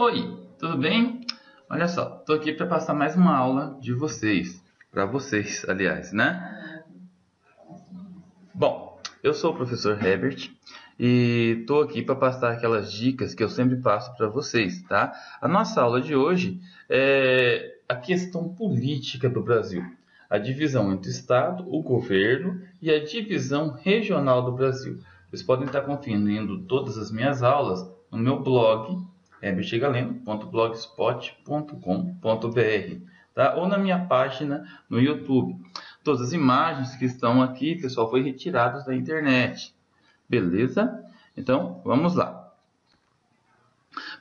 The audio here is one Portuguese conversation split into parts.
Oi, tudo bem? Olha só, estou aqui para passar mais uma aula de vocês, para vocês, aliás, né? Bom, eu sou o professor Herbert e estou aqui para passar aquelas dicas que eu sempre passo para vocês, tá? A nossa aula de hoje é a questão política do Brasil, a divisão entre o Estado, o governo e a divisão regional do Brasil. Vocês podem estar conferindo todas as minhas aulas no meu blog, herbertgaleno.blogspot.com.br, tá? Ou na minha página no YouTube. Todas as imagens que estão aqui, pessoal, foi retiradas da internet. Beleza? Então, vamos lá.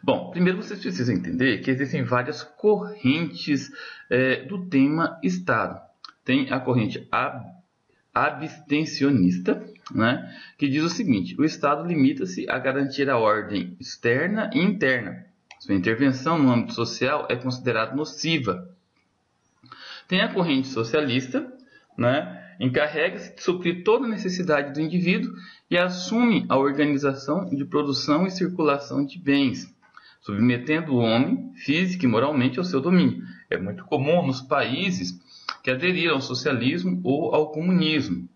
Bom, primeiro vocês precisam entender que existem várias correntes do tema Estado. Tem a corrente abstencionista, né, que diz o seguinte: o Estado limita-se a garantir a ordem externa e interna. Sua intervenção no âmbito social é considerada nociva. Tem a corrente socialista, né, encarrega-se de suprir toda a necessidade do indivíduo e assume a organização de produção e circulação de bens, submetendo o homem, física e moralmente, ao seu domínio. É muito comum nos países que aderiram ao socialismo ou ao comunismo.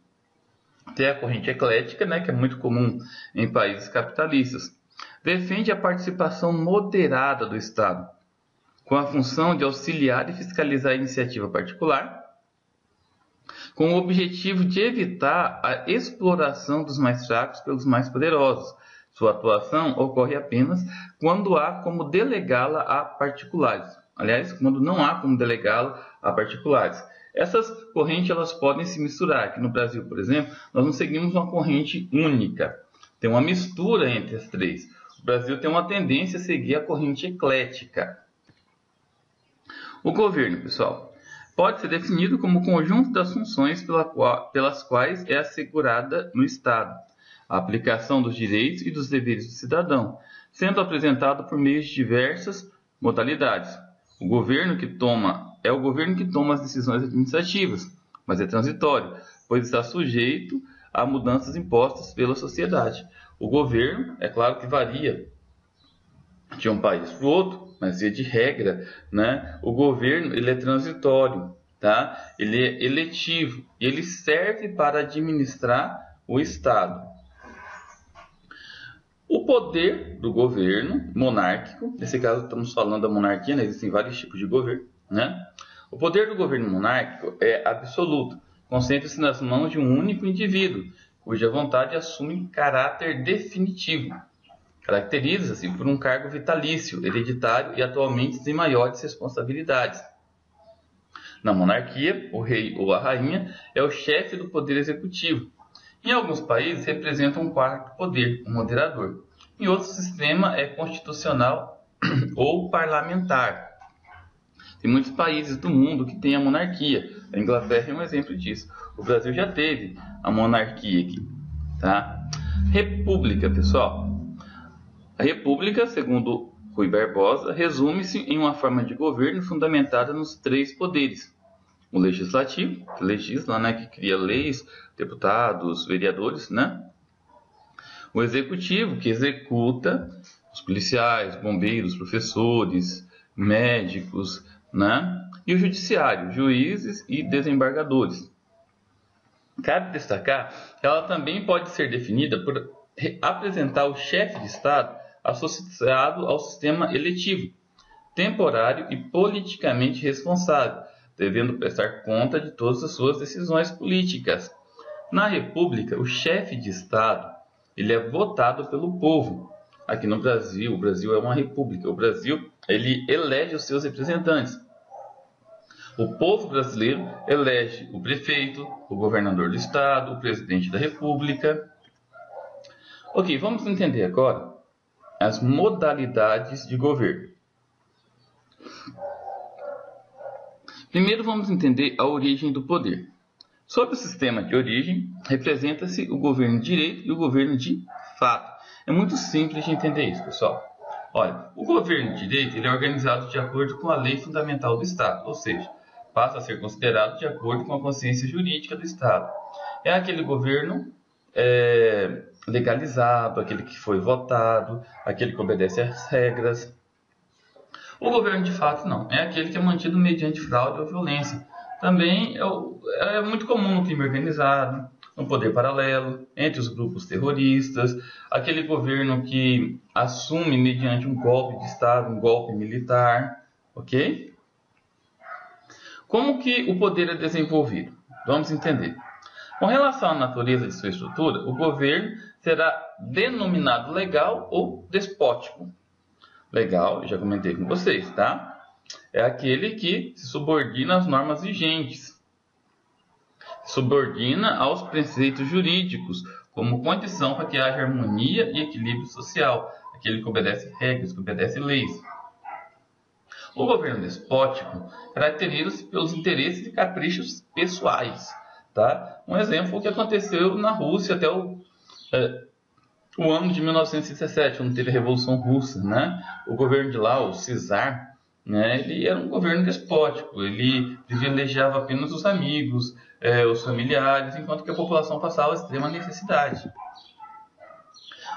Tem a corrente eclética, né, que é muito comum em países capitalistas. Defende a participação moderada do Estado, com a função de auxiliar e fiscalizar a iniciativa particular, com o objetivo de evitar a exploração dos mais fracos pelos mais poderosos. Sua atuação ocorre apenas quando há como delegá-la a particulares. Aliás, quando não há como delegá-la a particulares. Essas correntes elas podem se misturar. Aqui no Brasil, por exemplo, nós não seguimos uma corrente única. Tem uma mistura entre as três. O Brasil tem uma tendência a seguir a corrente eclética. O governo, pessoal, pode ser definido como o conjunto das funções pelas quais é assegurada no Estado a aplicação dos direitos e dos deveres do cidadão, sendo apresentado por meio de diversas modalidades. O governo que toma as decisões administrativas, mas é transitório, pois está sujeito a mudanças impostas pela sociedade. O governo, é claro que varia de um país para o outro, mas via de regra, né, o governo ele é transitório, tá? Ele é eletivo e ele serve para administrar o Estado. O poder do governo monárquico, nesse caso estamos falando da monarquia, né? Existem vários tipos de governo, né? O poder do governo monárquico é absoluto, concentra-se nas mãos de um único indivíduo, cuja vontade assume caráter definitivo. Caracteriza-se por um cargo vitalício, hereditário e atualmente sem maiores responsabilidades. Na monarquia, o rei ou a rainha é o chefe do poder executivo. Em alguns países representa um quarto poder, o moderador. Em outro sistema é constitucional ou parlamentar. Tem muitos países do mundo que têm a monarquia. A Inglaterra é um exemplo disso. O Brasil já teve a monarquia aqui, tá? República, pessoal. A república, segundo Rui Barbosa, resume-se em uma forma de governo fundamentada nos três poderes. O legislativo, que legisla, né, que cria leis, deputados, vereadores, né? O executivo, que executa os policiais, bombeiros, professores, médicos, né? E o judiciário, juízes e desembargadores. Cabe destacar que ela também pode ser definida por apresentar o chefe de Estado associado ao sistema eletivo, temporário e politicamente responsável, devendo prestar conta de todas as suas decisões políticas. Na República, o chefe de Estado ele é votado pelo povo. Aqui no Brasil, o Brasil é uma república. O Brasil ele elege os seus representantes. O povo brasileiro elege o prefeito, o governador do Estado, o presidente da República. Ok, vamos entender agora as modalidades de governo. Primeiro vamos entender a origem do poder. Sob o sistema de origem, representa-se o governo de direito e o governo de fato. É muito simples de entender isso, pessoal. Olha, o governo de direito ele é organizado de acordo com a lei fundamental do Estado, ou seja, passa a ser considerado de acordo com a consciência jurídica do Estado. É aquele governo legalizado, aquele que foi votado, aquele que obedece às regras. O governo de fato não, é aquele que é mantido mediante fraude ou violência. Também é muito comum no crime organizado, no poder paralelo, entre os grupos terroristas, aquele governo que assume mediante um golpe de Estado, um golpe militar, ok? Como que o poder é desenvolvido? Vamos entender. Com relação à natureza de sua estrutura, o governo será denominado legal ou despótico. Legal, eu já comentei com vocês, tá? É aquele que se subordina às normas vigentes, subordina aos preceitos jurídicos, como condição para que haja harmonia e equilíbrio social, aquele que obedece regras, que obedece leis. O governo despótico caracteriza-se pelos interesses e caprichos pessoais. Tá? Um exemplo, o que aconteceu na Rússia até o ano de 1917, quando teve a Revolução Russa. Né? O governo de lá, o czar, né, ele era um governo despótico, ele privilegiava apenas os amigos, os familiares, enquanto que a população passava extrema necessidade.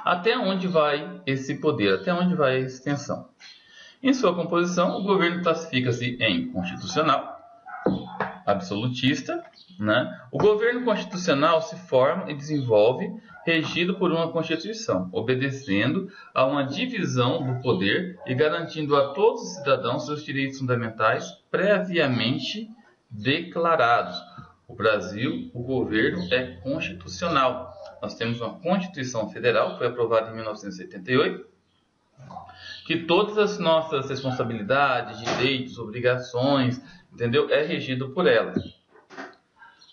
Até onde vai esse poder? Até onde vai a extensão? Em sua composição, o governo classifica-se em constitucional, absolutista. Né? O governo constitucional se forma e desenvolve regido por uma Constituição, obedecendo a uma divisão do poder e garantindo a todos os cidadãos seus direitos fundamentais previamente declarados. No Brasil, o governo é constitucional. Nós temos uma Constituição Federal, que foi aprovada em 1988, que todas as nossas responsabilidades, direitos, obrigações, entendeu? É regido por ela.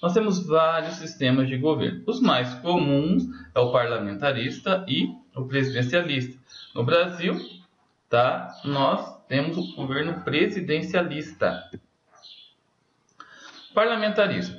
Nós temos vários sistemas de governo. Os mais comuns é o parlamentarista e o presidencialista. No Brasil, tá, nós temos o governo presidencialista. Parlamentarismo.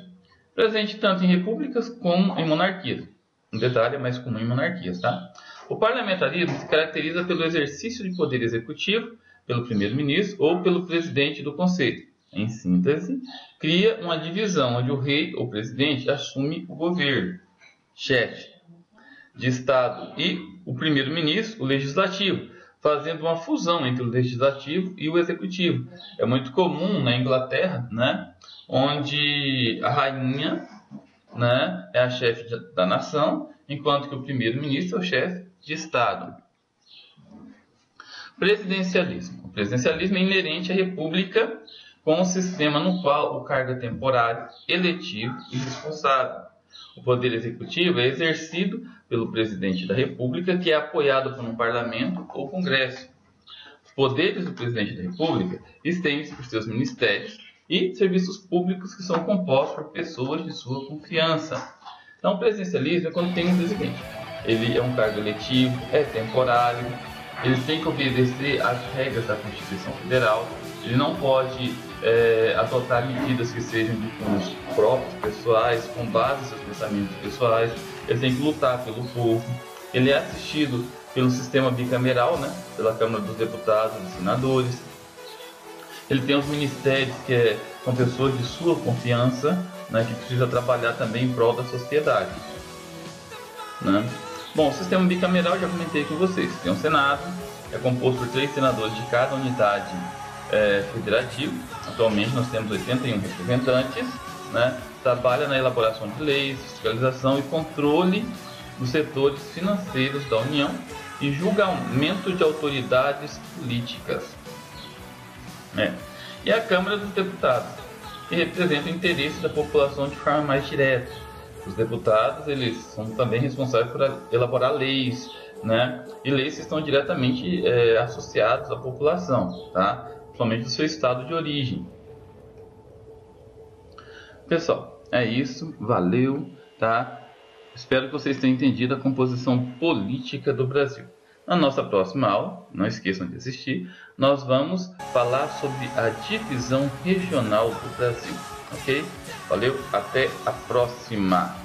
Presente tanto em repúblicas como em monarquias. Um detalhe, é mais comum em monarquias, tá? O parlamentarismo se caracteriza pelo exercício de poder executivo, pelo primeiro-ministro ou pelo presidente do conselho. Em síntese, cria uma divisão onde o rei ou presidente assume o governo, chefe de Estado, e o primeiro-ministro, o legislativo, fazendo uma fusão entre o legislativo e o executivo. É muito comum na Inglaterra, né, onde a rainha, né, é a chefe da nação, enquanto que o primeiro-ministro é o chefe de Estado. Presidencialismo. O presidencialismo é inerente à república, com um sistema no qual o cargo é temporário, eletivo e responsável. O poder executivo é exercido pelo presidente da República, que é apoiado por um parlamento ou congresso. Os poderes do presidente da República estendem-se por seus ministérios e serviços públicos que são compostos por pessoas de sua confiança. Então, o presidencialismo é quando tem um presidente. Ele é um cargo eletivo, é temporário, ele tem que obedecer às regras da Constituição Federal, ele não pode adotar medidas que sejam de cunhos próprios, pessoais, com base nos seus pensamentos pessoais, ele tem que lutar pelo povo, ele é assistido pelo sistema bicameral, né, pela Câmara dos Deputados e dos Senadores, ele tem os ministérios que são pessoas de sua confiança, né, que precisa trabalhar também em prol da sociedade. Né? Bom, o sistema bicameral eu já comentei com vocês, tem um Senado, é composto por 3 senadores de cada unidade federativo. Atualmente nós temos 81 representantes, né? Trabalha na elaboração de leis, fiscalização e controle dos setores financeiros da União e julgamento de autoridades políticas. E a Câmara dos Deputados, que representa o interesse da população de forma mais direta. Os deputados, eles são também responsáveis por elaborar leis, né? E leis que estão diretamente associadas à população, tá? Somente do seu estado de origem. Pessoal, é isso, valeu, tá? Espero que vocês tenham entendido a composição política do Brasil. Na nossa próxima aula, não esqueçam de assistir, nós vamos falar sobre a divisão regional do Brasil, ok? Valeu, até a próxima!